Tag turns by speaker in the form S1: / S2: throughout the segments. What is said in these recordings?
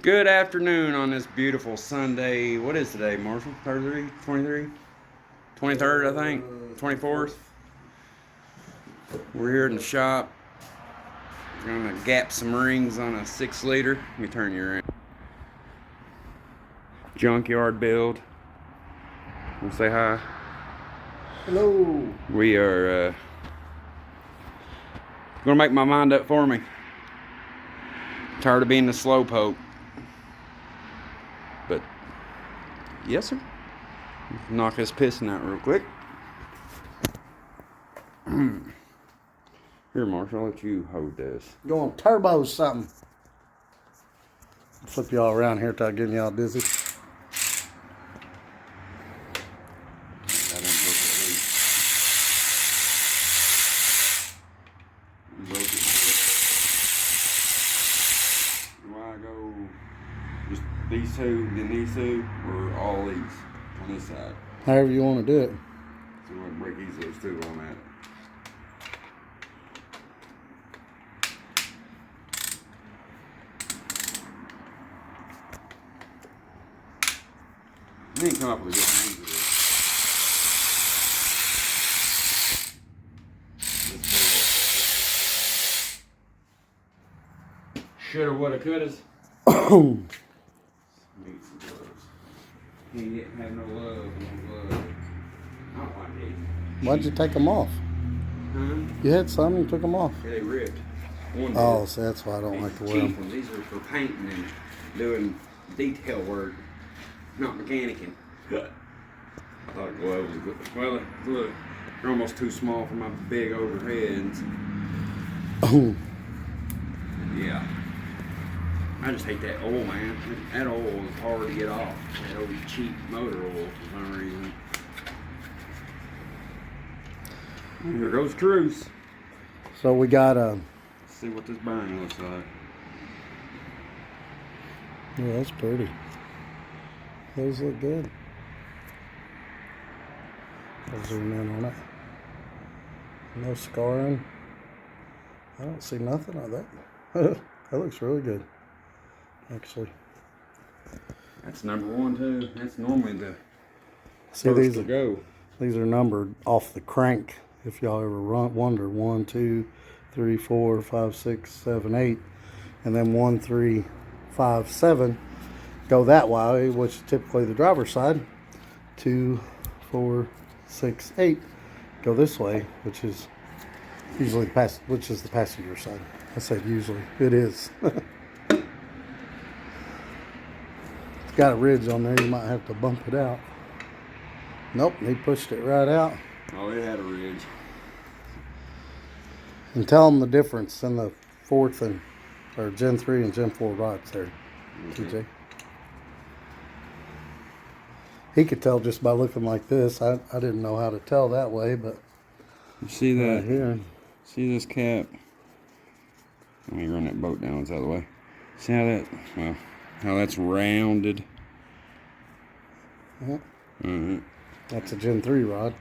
S1: Good afternoon on this beautiful Sunday. What is today, Marshall? 33? 23? 23rd, I think. 24th. We're here in the shop. We're gonna gap some rings on a 6-liter. Let me turn you around. Junkyard build. Wanna say hi?
S2: Hello.
S1: We are gonna make my mind up for me. Tired of being the slowpoke. But yes, sir. Knock this piston out real quick. Here, Marshall, I'll let you hold this.
S2: Going turbo something. Flip y'all around here till I get y'all dizzy.
S1: Do I go just these two, then these two, or all these on this side?
S2: However you want to do it.
S1: So we want to break these those two on that. We didn't come up with a good name for this. Shoulda, woulda, couldas. Need some gloves. He didn't have no love, no glove. I don't like these.
S2: Why'd you take them off?
S1: Huh?
S2: You had some, you took them off.
S1: Yeah, they ripped. One
S2: Oh,
S1: did.
S2: so that's why I don't
S1: These
S2: like to
S1: are
S2: wear
S1: cheap
S2: them.
S1: ones. These are for painting and doing detail work, not mechanicking. I thought a glove was good. Well, look, they're almost too small for my big overheads.
S2: Oh,
S1: Yeah. I just hate that oil, man. That oil is hard to get off. That old cheap motor oil for some reason. Here goes Cruise.
S2: so we got
S1: Let's see what this bearing looks like.
S2: yeah, that's pretty. Those look good. I'll zoom in on it. No scarring. I don't see nothing of that. That looks really good, actually.
S1: That's number one too. That's normally the
S2: See,
S1: first
S2: these
S1: to
S2: are
S1: go.
S2: These are numbered off the crank. If y'all ever wonder, 1, 2, 3, 4, 5, 6, 7, 8, and then 1, 3, 5, 7 go that way, which is typically the driver's side. 2, 4, 6, 8 go this way, which is usually the passenger side. I said usually. It is. It's got a ridge on there. You might have to bump it out. Nope, he pushed it right out.
S1: Oh, it had a ridge.
S2: And tell them the difference in the fourth and or Gen 3 and Gen 4 rods there, TJ. He could tell just by looking like this. I didn't know how to tell that way, but
S1: You see that?
S2: right here.
S1: See this cap? Let me run that boat down it's out of the way. See how that? Well, how that's rounded.
S2: Uh-huh. That's a Gen 3 rod.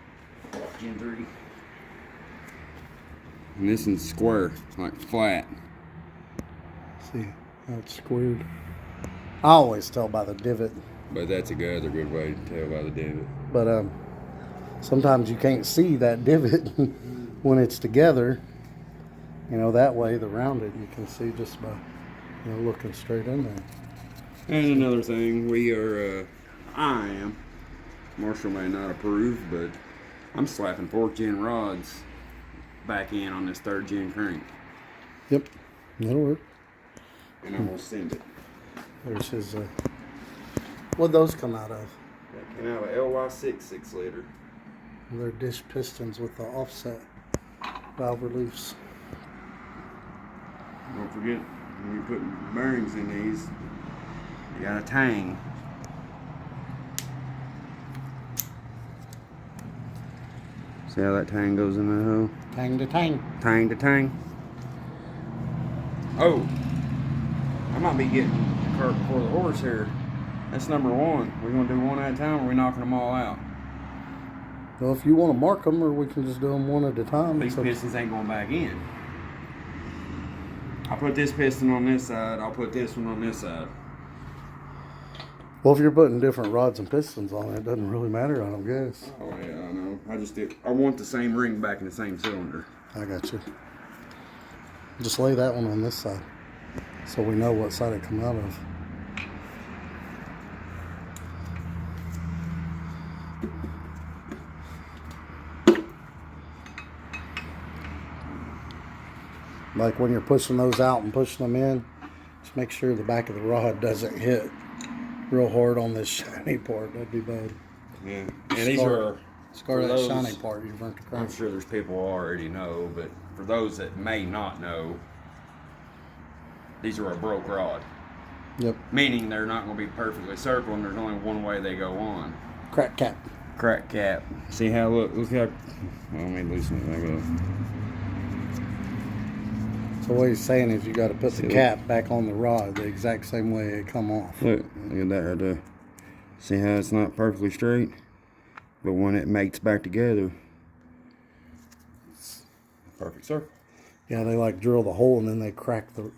S1: Gen 3. And this one's square, like flat.
S2: See how it's squared. I always tell by the divot,
S1: But that's other good way to tell by the divot.
S2: but sometimes you can't see that divot when it's together. You know, that way the rounded you can see just by looking straight in there.
S1: And another thing, we are, I am, Marshall may not approve, but I'm slapping 4th gen rods back in on this 3rd gen crank.
S2: Yep, that'll work.
S1: And I'm going to send it.
S2: There's his, what'd those come out of?
S1: That came out of a LY6 6-liter.
S2: They're dish pistons with the offset valve reliefs.
S1: Don't forget, when you put bearings in these, you got a tang. See how that tang goes in that hole?
S2: Tang to tang.
S1: Tang to tang. Oh, I might be getting the cart before the horse here. That's number one. We're going to do one at a time, or are we knocking them all out?
S2: Well, if you want to mark them, or we can just do them one at a time.
S1: These pistons ain't going back in. I'll put this piston on this side. I'll put this one on this side.
S2: Well, if you're putting different rods and pistons on it, it doesn't really matter, I don't guess.
S1: Oh yeah, I know. I want the same ring back in the same cylinder.
S2: I got you. Just lay that one on this side, so we know what side it come out of. Like when you're pushing those out and pushing them in, just make sure the back of the rod doesn't hit real hard on this shiny part. That'd be bad.
S1: Yeah, and these are
S2: scar that shiny part. You burnt the crank.
S1: I'm sure there's people who already know, but for those that may not know, these are a broke rod.
S2: Yep.
S1: Meaning they're not going to be perfectly circle, and there's only one way they go on.
S2: Crack cap.
S1: Crack cap. See how look how. Well, let me loosen it back up.
S2: So what he's saying is you got to put the cap back on the rod the exact same way it come off.
S1: Look at that right there. See how it's not perfectly straight, but when it mates back together, it's a perfect circle.
S2: Yeah, they like drill the hole and then they crack the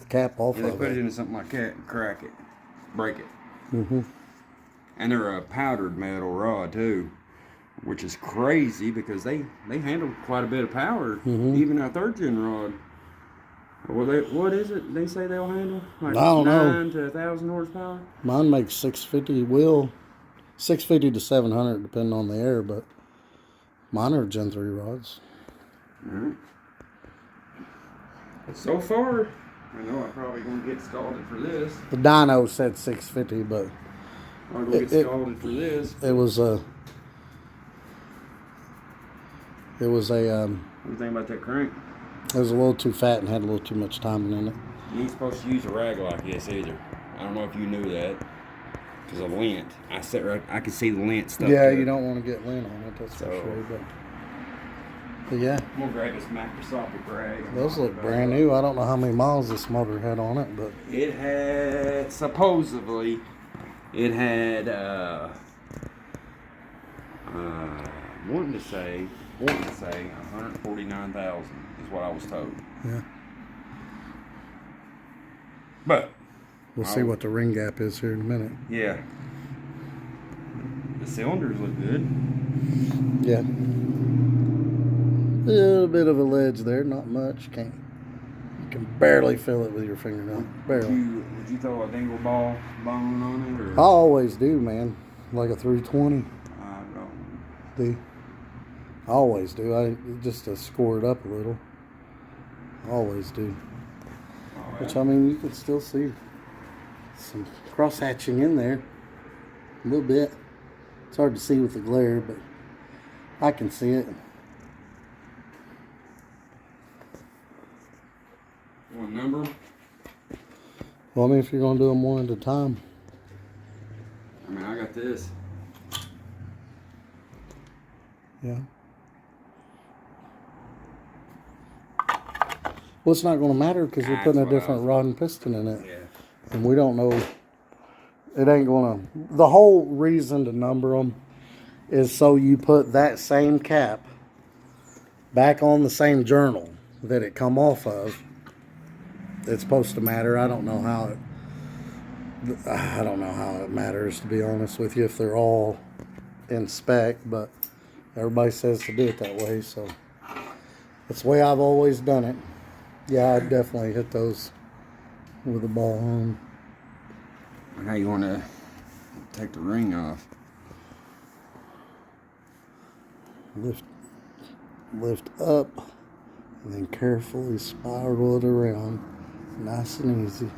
S2: cap off
S1: Yeah, they
S2: of
S1: put
S2: it.
S1: it into something like that and crack it, break it.
S2: Mm-hmm.
S1: And they're a powdered metal rod too, which is crazy because they handle quite a bit of power, even a 3rd gen rod. What is it? They say they'll handle like
S2: I don't
S1: 9 to 1,000 horsepower.
S2: Mine makes 650 wheel, 650 to 700 depending on the air, but mine are Gen 3 rods.
S1: Alright. But so far, I know I'm probably going to get scalded for this.
S2: The dyno said 650, but
S1: I'm going to get scalded for this.
S2: it was a.
S1: What do you think about that crank?
S2: It was a little too fat and had a little too much timing in it.
S1: You ain't supposed to use a rag like this either. I don't know if you knew that. Because of lint. I can see the lint stuff.
S2: Yeah, you don't want to get lint on it, that's for sure. But yeah.
S1: I'm going to grab this macroscopic rag.
S2: Those look brand new. I don't know how many miles this motor had on it, but
S1: it had, supposedly, it had, wanting to say 149,000 is what I was told.
S2: yeah.
S1: But
S2: We'll see what the ring gap is here in a minute.
S1: yeah, the cylinders look good.
S2: Yeah. A little bit of a ledge there, not much. You can barely feel it with your fingernail. Barely.
S1: Would you throw a dingle ball bone on it? Or?
S2: I always do, man. Like a 320.
S1: I don't.
S2: Do. I always do. Just to score it up a little. I always do.
S1: Right.
S2: Which, I mean, you can still see some cross hatching in there. A little bit. It's hard to see with the glare, but I can see it.
S1: What number?
S2: Well, I mean, if you're going to do them one at a time.
S1: I mean, I got this.
S2: Yeah. Well, it's not going to matter because you're putting a different rod and piston in it.
S1: Yeah.
S2: And we don't know. It ain't going to. The whole reason to number them is so you put that same cap back on the same journal that it come off of. It's supposed to matter. I don't know how it matters, to be honest with you, if they're all in spec, but everybody says to do it that way, so that's the way I've always done it. Yeah, I'd definitely hit those with a ball on.
S1: How you want to take the ring off?
S2: Lift up and then carefully spiral it around, nice and easy.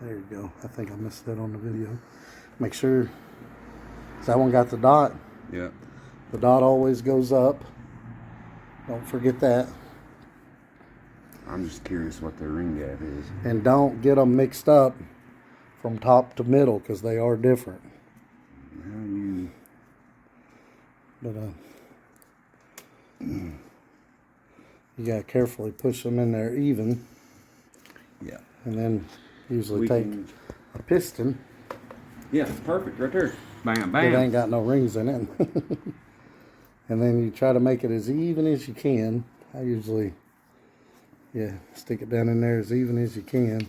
S2: There you go. I think I missed that on the video. Make sure, that one got the dot.
S1: Yeah.
S2: The dot always goes up. Don't forget that.
S1: I'm just curious what the ring gap is.
S2: And don't get them mixed up from top to middle because they are different.
S1: How you?
S2: But you gotta carefully push them in there even.
S1: Yeah.
S2: And then usually take a piston.
S1: Yeah, it's perfect right there. Bam,
S2: It
S1: bam.
S2: ain't got no rings in it. And then you try to make it as even as you can. I usually, stick it down in there as even as you can.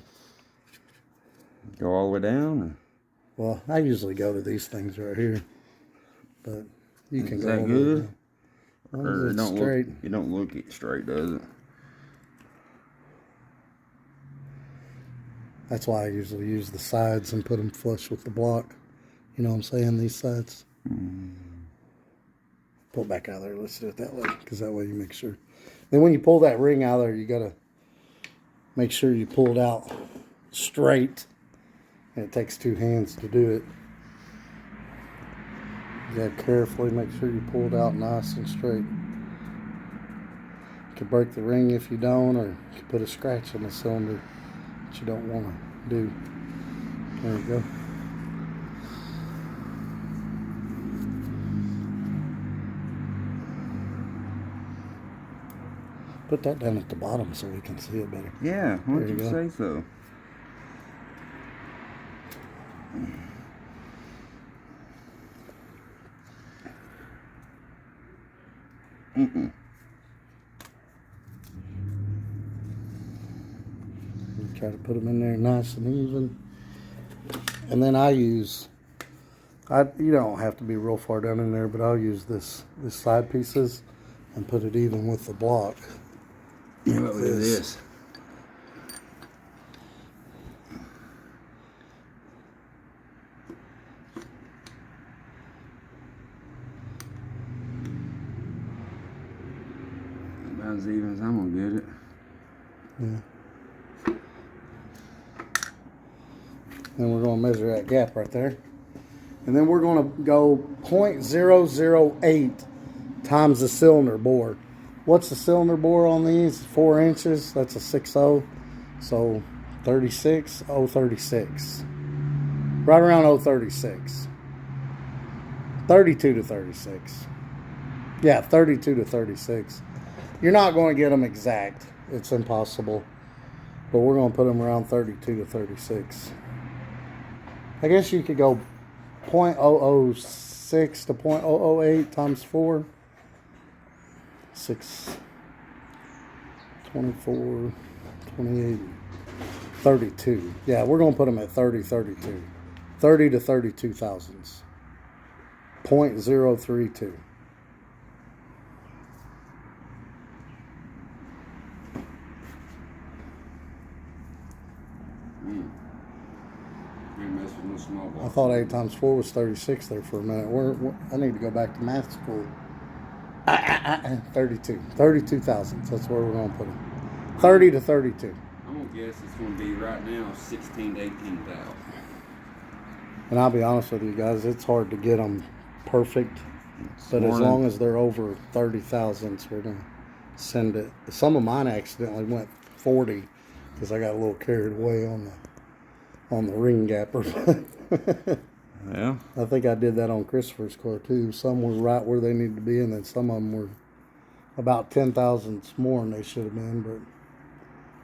S1: Go all the way down? Or?
S2: Well, I usually go to these things right here, but you can
S1: Is
S2: go
S1: that
S2: all
S1: good?
S2: the way down. As long as
S1: Or it
S2: it's
S1: don't
S2: straight.
S1: look, it don't look it straight, does it?
S2: That's why I usually use the sides and put them flush with the block. You know what I'm saying? These sides. Pull it back out of there. Let's do it that way, because that way you make sure. Then when you pull that ring out of there, you gotta make sure you pull it out straight. And it takes 2 hands to do it. You gotta carefully make sure you pull it out nice and straight. You could break the ring if you don't, or you could put a scratch in the cylinder that you don't want to do. There you go. Put that down at the bottom so we can see it better.
S1: Yeah, why
S2: There
S1: don't
S2: you
S1: you
S2: go.
S1: say so?
S2: Try to put them in there nice and even. And then you don't have to be real far down in there, but I'll use this side pieces and put it even with the block.
S1: Yeah, look at this. About as even as I'm gonna get it.
S2: Yeah. Then we're going to measure that gap right there. And then we're going to go 0.008 times the cylinder bore. What's the cylinder bore on these? 4 inches. That's a 6.0. So 36, 036. Right around 036. 32 to 36. Yeah, 32 to 36. You're not going to get them exact. It's impossible. But we're going to put them around 32 to 36. I guess you could go 0.006 to 0.008 times 4. 6, 24, 28, 32. Yeah, we're going to put them at 30, 32. 30 to 32 thousandths. 0.032. I thought 8 times 4 was 36 there for a minute. I need to go back to math school. 32. 32 thousandths. That's where we're going to put them. 30 to 32.
S1: I'm going to guess it's going to be right now 16 to 18,000.
S2: And I'll be honest with you guys, it's hard to get them perfect. But as long as they're over 30 thousandths, we're going to send it. Some of mine accidentally went 40 because I got a little carried away on the ring gapper.
S1: Yeah.
S2: I think I did that on Christopher's car too. Some were right where they needed to be, and then some of them were about 10 thousandths more than they should have been. But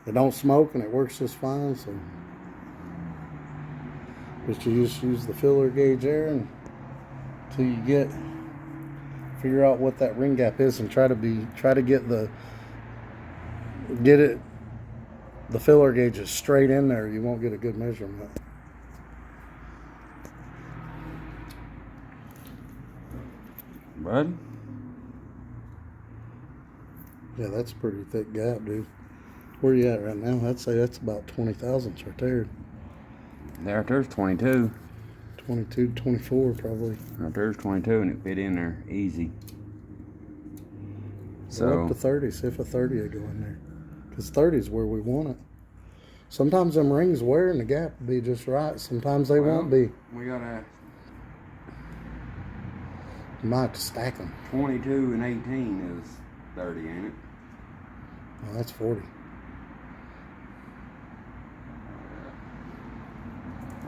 S2: they don't smoke, and it works just fine. So just you just use the filler gauge there until you figure out what that ring gap is, and try to get the filler gauges straight in there. You won't get a good measurement.
S1: Bud?
S2: Yeah, that's a pretty thick gap, dude. Where you at right now? I'd say that's about 20 thousandths right there.
S1: There's 22.
S2: 22, 24 probably.
S1: Right there's 22 and it fit in there easy.
S2: So up to 30, see if a 30 will go in there. Because 30 is where we want it. Sometimes them rings wear and the gap will be just right. Sometimes they won't be.
S1: We gotta
S2: You might have to stack them.
S1: 22 and 18 is 30, ain't it?
S2: Oh, that's 40.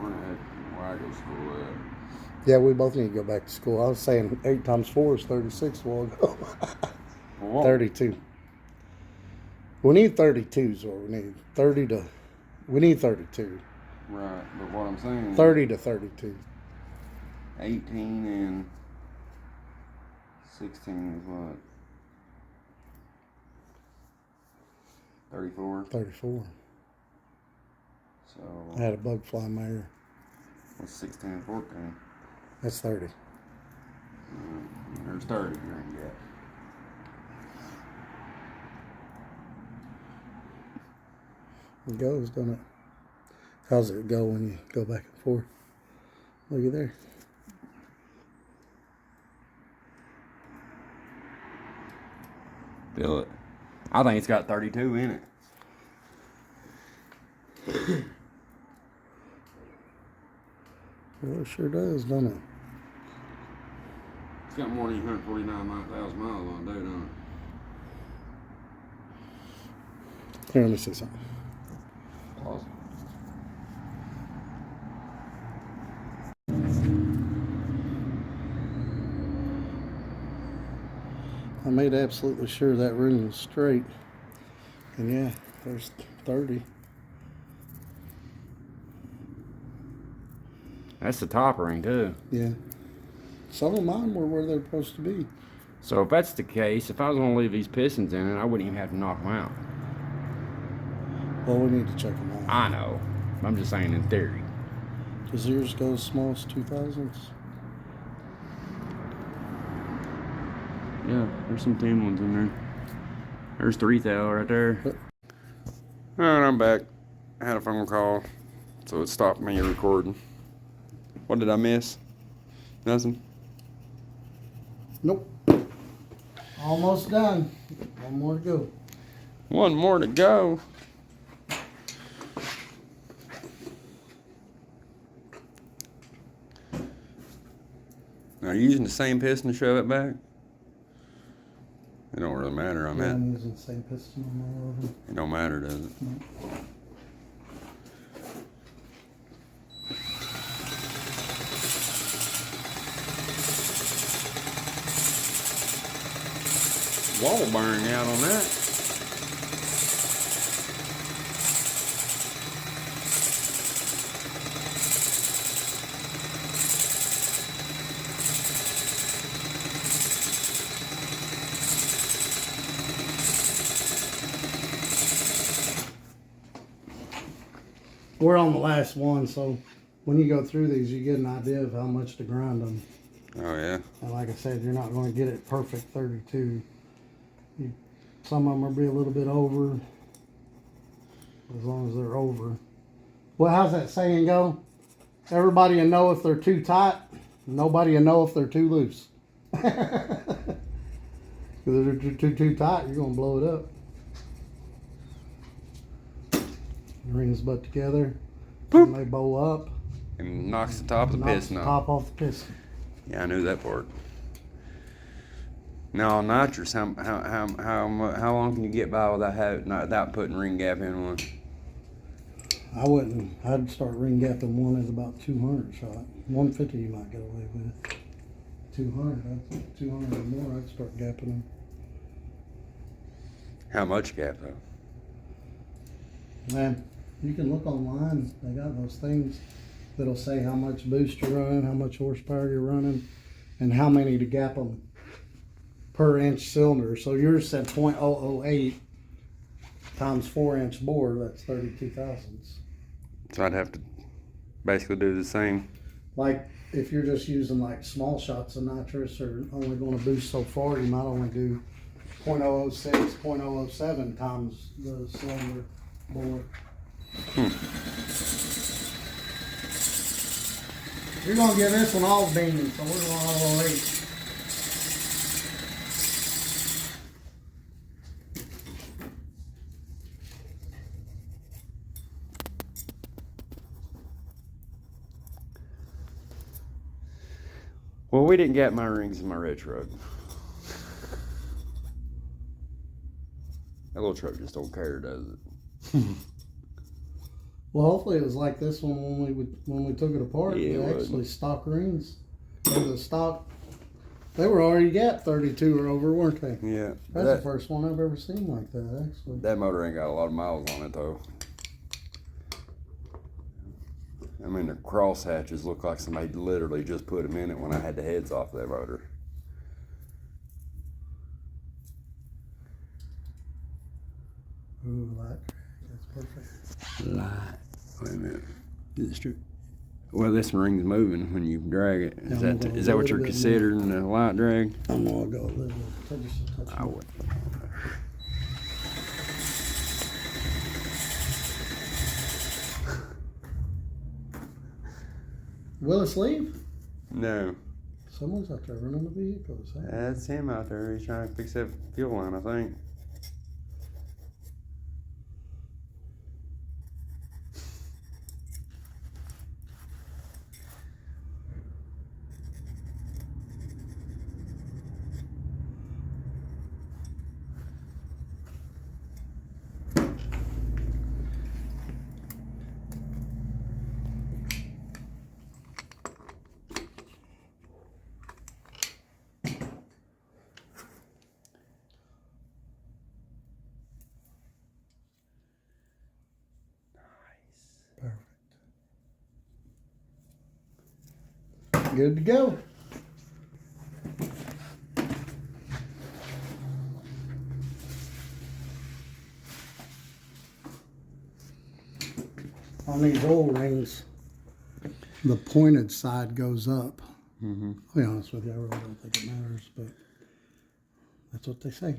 S1: Where I go to school at.
S2: Yeah, we both need to go back to school. I was saying 8 times 4 is 36 a while ago. 32. We need 32s, or we need 30 to. We need 32.
S1: Right, but what I'm saying
S2: 30 to 32.
S1: 18 and 16 is what? 34.
S2: 34.
S1: So
S2: I had a bug fly in my ear.
S1: It's 16, 14.
S2: That's 30.
S1: There's 30 ring gap.
S2: It goes, doesn't it? How's it go when you go back and forth? Look at there.
S1: Feel it. I think it's got 32 in it.
S2: Well, it sure does, doesn't it?
S1: It's got more than 149,000 miles on it, don't it?
S2: Here, let me see something.
S1: Awesome.
S2: I made absolutely sure that ring was straight. And yeah, there's 30.
S1: That's the top ring too.
S2: Yeah. Some of mine were where they're supposed to be.
S1: So if that's the case, if I was going to leave these pistons in it, I wouldn't even have to knock them out.
S2: Well, we need to check them out.
S1: I know. I'm just saying in theory.
S2: Does yours go as small as 2000s?
S1: Yeah, there's some 10 ones in there. There's 3,000 right there. Alright, I'm back. I had a phone call, so it stopped me recording. What did I miss? Nothing?
S2: Nope. Almost done. One more to go.
S1: One more to go. Are you using the same piston to shove it back? It don't really matter.
S2: Yeah, I'm using the same piston on all of them.
S1: It don't matter, does it?
S2: No.
S1: Wall bearing out on that.
S2: We're on the last one, so when you go through these, you get an idea of how much to grind them.
S1: Oh yeah.
S2: And like I said, you're not going to get it perfect 32. Some of them will be a little bit over, as long as they're over. Well, how's that saying go? Everybody will know if they're too tight. Nobody will know if they're too loose. Because if they're too tight, you're going to blow it up. The rings butt together.
S1: Boop.
S2: And they bow up.
S1: And knocks the top of the
S2: Knocks
S1: piston
S2: the
S1: off.
S2: top off the piston.
S1: Yeah, I knew that part. Now on nitrous, how long can you get by without putting ring gap in one?
S2: I wouldn't. I'd start ring gapping one at about 200 shot. 150 you might get away with. 200, 200 or more, I'd start gapping them.
S1: How much gap though?
S2: Man, you can look online. They got those things that'll say how much boost you're running, how much horsepower you're running, and how many to gap them per inch cylinder. So yours said 0.008 times 4-inch bore. That's 32 thousandths.
S1: So I'd have to basically do the same.
S2: Like if you're just using like small shots of nitrous or only going to boost so far, you might only do 0.006, 0.007 times the cylinder bore. You're going to give this one all beans, so we're going all 08.
S1: Well, we didn't get my rings in my red truck. That little truck just don't care, does it?
S2: Well, hopefully it was like this one when we took it apart.
S1: Yeah,
S2: They actually stock rings. They were already gapped 32 or over, weren't they?
S1: Yeah.
S2: That's the first one I've ever seen like that, actually.
S1: That motor ain't got a lot of miles on it, though. I mean, the cross hatches look like somebody literally just put them in it when I had the heads off that motor.
S2: Ooh, light. That's perfect.
S1: Light. Wait a minute. Is it straight? Well, this ring's moving when you drag it. Is
S2: Yeah,
S1: is that what you're considering a light drag?
S2: I'm gonna go a little. Just a touch
S1: I
S2: more.
S1: would.
S2: Will it leave?
S1: No.
S2: Someone's out there running the vehicles. Huh?
S1: That's him out there. He's trying to fix that fuel line, I think.
S2: Perfect. Good to go. On these oil rings, the pointed side goes up.
S1: Mm-hmm.
S2: I'll be honest with you, I really don't think it matters, but that's what they say.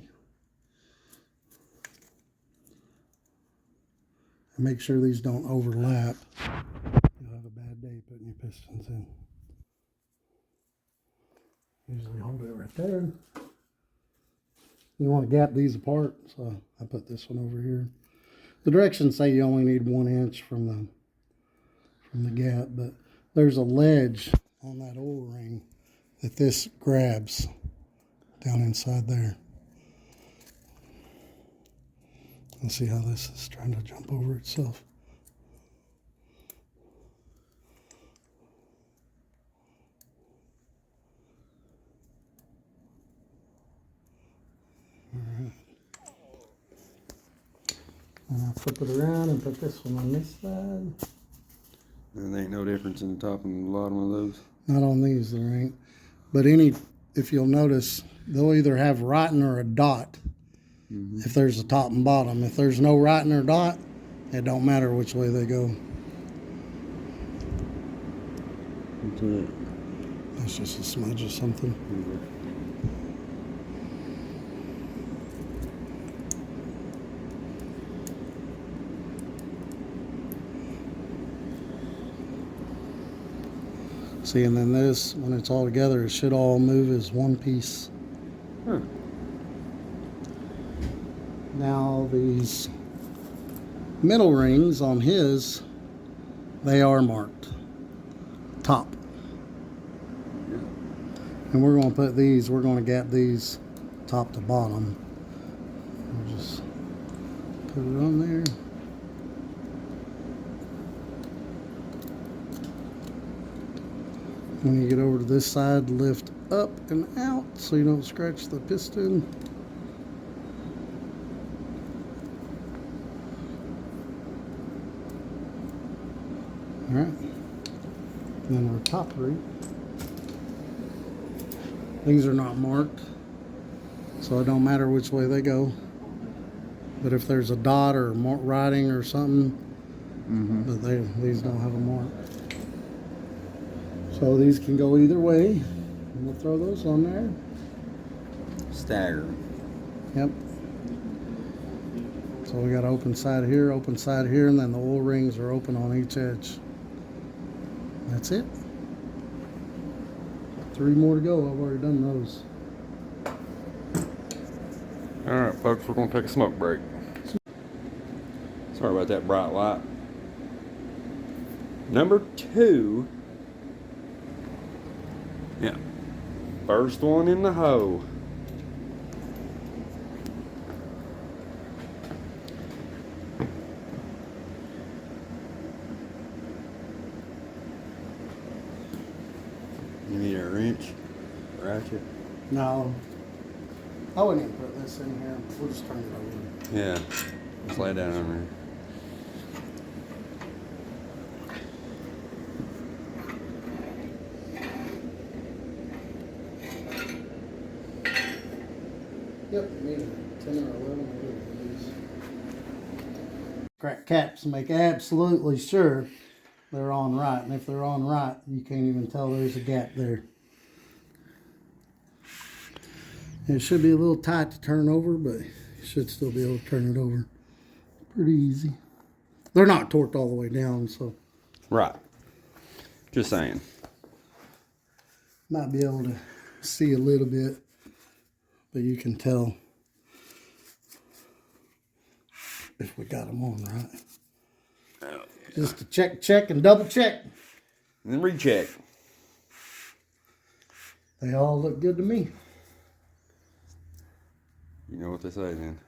S2: And make sure these don't overlap. You'll have a bad day putting your pistons in. Usually hold it right there. You want to gap these apart, so I put this one over here. The directions say you only need 1 inch from the gap, but there's a ledge on that oil ring that this grabs down inside there. Let's see how this is trying to jump over itself. Alright. And I'll flip it around and put this one on this side.
S1: There ain't no difference in the top and the bottom of those.
S2: Not on these, there ain't. But if you'll notice, they'll either have writing or a dot. Mm-hmm. If there's a top and bottom. If there's no writing or dot, it don't matter which way they go.
S1: What's that?
S2: That's just a smudge or something.
S1: Mm-hmm.
S2: See, and then this, when it's all together, it should all move as one piece.
S1: Huh.
S2: Now, these middle rings on his, they are marked top.
S1: Yeah.
S2: And we're going to put these, we're going to gap these top to bottom. We'll just put it on there. When you get over to this side, lift up and out so you don't scratch the piston. All right. And then our top ring. These are not marked, so it don't matter which way they go. But if there's a dot or writing or something, but these don't have a mark. So these can go either way. And we'll throw those on there.
S1: Stagger.
S2: Yep. So we got open side here, and then the oil rings are open on each edge. That's it. 3 more to go. I've already done those.
S1: Alright, folks, we're going to take a smoke break. Sorry about that bright light. Number 2. Yeah. First one in the hole. You need a wrench? Ratchet?
S2: No. I wouldn't even put this in here. We'll just turn it over.
S1: Yeah. Just lay it down on there.
S2: Yep, maybe 10 or 11 of these. Crack caps, make absolutely sure they're on right. And if they're on right, you can't even tell there's a gap there. It should be a little tight to turn over, but you should still be able to turn it over pretty easy. They're not torqued all the way down, so.
S1: Right. Just saying.
S2: Might be able to see a little bit, but you can tell if we got them on right.
S1: Oh, yeah.
S2: Just to check, and double check.
S1: And then recheck.
S2: They all look good to me.
S1: You know what they say then.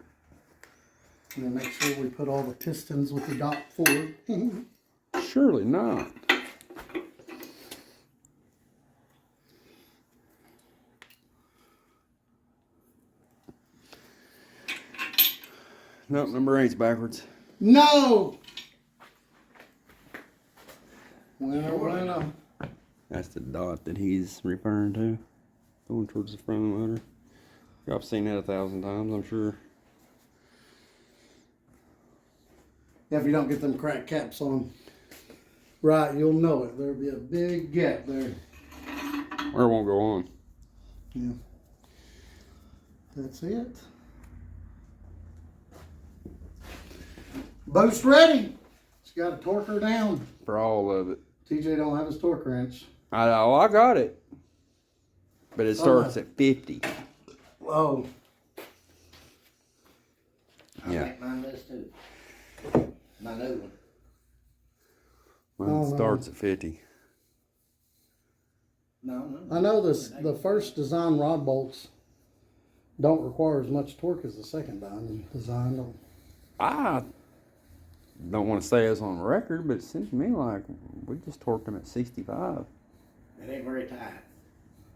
S2: And then make sure we put all the pistons with the dot forward.
S1: Surely not. Nope, number 8's backwards.
S2: No! Winner.
S1: That's the dot that he's referring to. Going towards the front of the motor. I've seen that 1,000 times, I'm sure.
S2: Yeah, if you don't get them crack caps on right, you'll know it. There'll be a big gap there.
S1: Or it won't go on.
S2: Yeah. That's it. Boat's ready. Just got to torque her down.
S1: For all of it.
S2: TJ don't have his torque wrench.
S1: I got it. But it starts at 50.
S2: Oh.
S1: Yeah.
S3: I think mine does too. My new one.
S1: Mine starts at 50.
S3: No.
S2: I know the first design rod bolts don't require as much torque as the second design.
S1: I don't want to say it's on record, but it seems to me like we just torqued them at 65.
S3: It ain't very tight.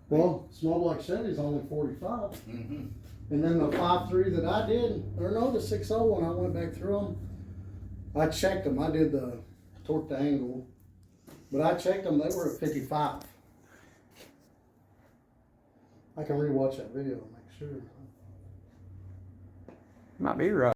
S2: Well, small block Chevy's only 45.
S3: Mm-hmm.
S2: And then the 5.3 that I did, or no, the 6.0 when I went back through them, I checked them. I did the torque to angle, but I checked them. They were at 55. I can rewatch that video and make sure.
S1: Might be right.